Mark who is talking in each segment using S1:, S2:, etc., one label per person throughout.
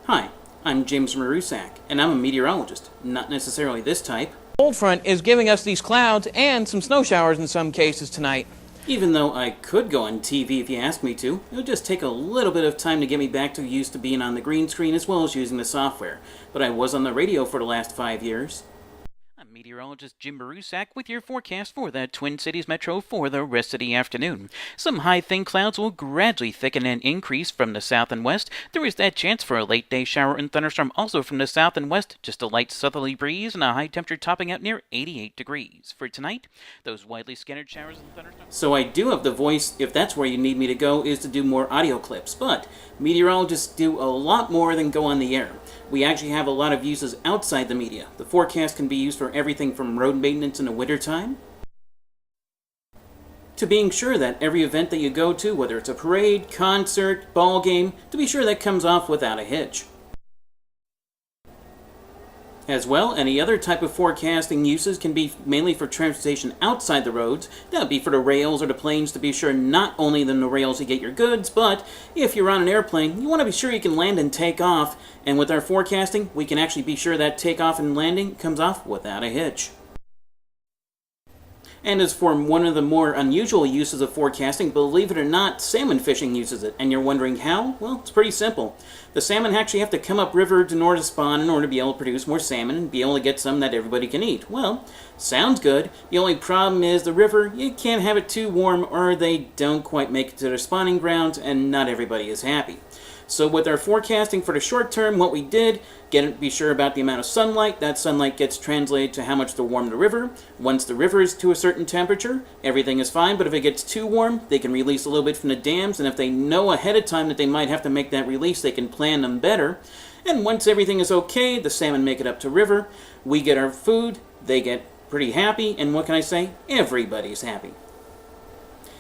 S1: Hi, I'm James Marusak, and I'm a meteorologist, not necessarily this type.
S2: Cold front is giving us these clouds and some snow showers in some cases tonight.
S1: Even though I could go on TV if you asked me to, it would just take a little bit of time to get me back to used to being on the green screen as well as using the software. But I was on the radio for the last 5 years. I'm meteorologist Jim Marusak with your forecast for the Twin Cities Metro for the rest of the afternoon. Some high thin clouds will gradually thicken and increase from the south and west. There is that chance for a late day shower and thunderstorm also from the south and west. Just a light southerly breeze and a high temperature topping out near 88 degrees. For tonight, those widely scattered showers and thunderstorms. So I do have the voice, if that's where you need me to go, is to do more audio clips. But meteorologists do a lot more than go on the air. We actually have a lot of uses outside the media. The forecast can be used for everything from road maintenance in the wintertime to being sure that every event that you go to, whether it's a parade, concert, ball game, to be sure that comes off without a hitch. As well, any other type of forecasting uses can be mainly for transportation outside the roads. That would be for the rails or the planes to be sure not only than the rails you get your goods, but if you're on an airplane, you want to be sure you can land and take off. And with our forecasting, we can actually be sure that takeoff and landing comes off without a hitch. And as for one of the more unusual uses of forecasting, believe it or not, salmon fishing uses it. And you're wondering how? Well, it's pretty simple. The salmon actually have to come upriver in order to spawn in order to be able to produce more salmon and be able to get some that everybody can eat. Well, sounds good. The only problem is the river, you can't have it too warm or they don't quite make it to their spawning grounds and not everybody is happy. So with our forecasting for the short term, what we did, be sure about the amount of sunlight. That sunlight gets translated to how much to warm the river. Once the river is to a certain temperature, everything is fine, but if it gets too warm, they can release a little bit from the dams, and if they know ahead of time that they might have to make that release, they can plan them better. And once everything is okay, the salmon make it up to river, we get our food, they get pretty happy, and what can I say? Everybody's happy.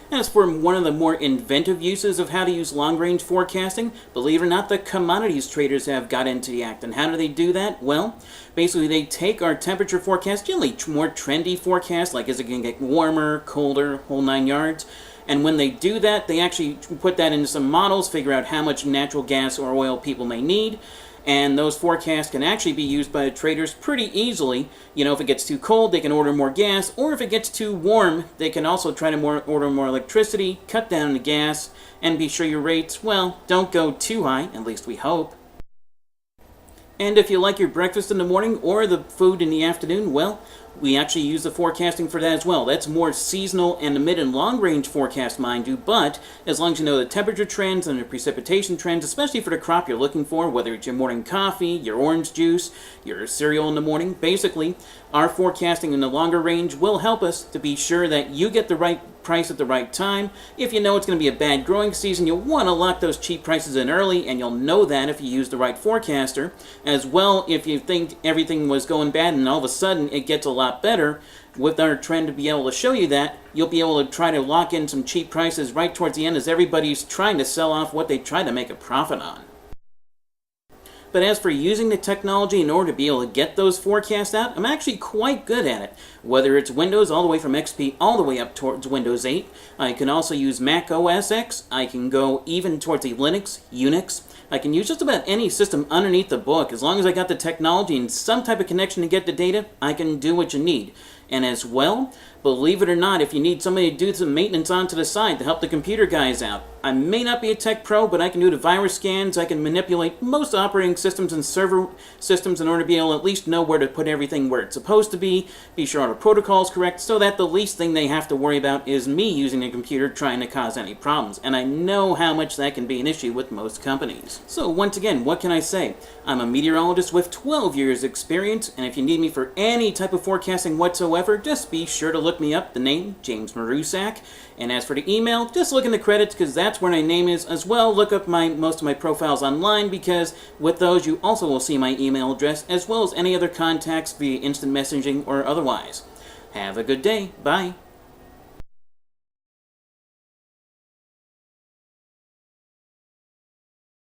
S1: As for one of the more inventive uses of how to use long-range forecasting, believe it or not, the commodities traders have got into the act. And how do they do that? Well, basically they take our temperature forecast, generally more trendy forecasts, like is it going to get warmer, colder, whole 9 yards. And when they do that, they actually put that into some models, figure out how much natural gas or oil people may need. And those forecasts can actually be used by the traders pretty easily. You know, if it gets too cold, they can order more gas, or if it gets too warm, they can also try to order more electricity, cut down the gas, and be sure your rates, well, don't go too high, at least we hope. And if you like your breakfast in the morning or the food in the afternoon, well, we actually use the forecasting for that as well. That's more seasonal and the mid and long range forecast, mind you, but as long as you know the temperature trends and the precipitation trends, especially for the crop you're looking for, whether it's your morning coffee, your orange juice, your cereal in the morning, basically, our forecasting in the longer range will help us to be sure that you get the right price at the right time. If you know it's going to be a bad growing season, you'll want to lock those cheap prices in early, and you'll know that if you use the right forecaster. As well, if you think everything was going bad and all of a sudden it gets a lot better, with our trend to be able to show you that, you'll be able to try to lock in some cheap prices right towards the end as everybody's trying to sell off what they try to make a profit on. But as for using the technology in order to be able to get those forecasts out, I'm actually quite good at it. Whether it's Windows all the way from XP all the way up towards Windows 8, I can also use Mac OS X, I can go even towards the Linux, Unix, I can use just about any system underneath the book. As long as I got the technology and some type of connection to get the data, I can do what you need. And as well, believe it or not, if you need somebody to do some maintenance onto the side to help the computer guys out, I may not be a tech pro, but I can do the virus scans, I can manipulate most operating systems and server systems in order to be able to at least know where to put everything where it's supposed to be sure all the protocols correct, so that the least thing they have to worry about is me using a computer trying to cause any problems. And I know how much that can be an issue with most companies. So once again, what can I say? I'm a meteorologist with 12 years experience, and if you need me for any type of forecasting whatsoever, just be sure to look me up, the name, James Marusak. And as for the email, just look in the credits because that's where my name is. As well, look up most of my profiles online because with those you also will see my email address as well as any other contacts via instant messaging or otherwise. Have a good day. Bye.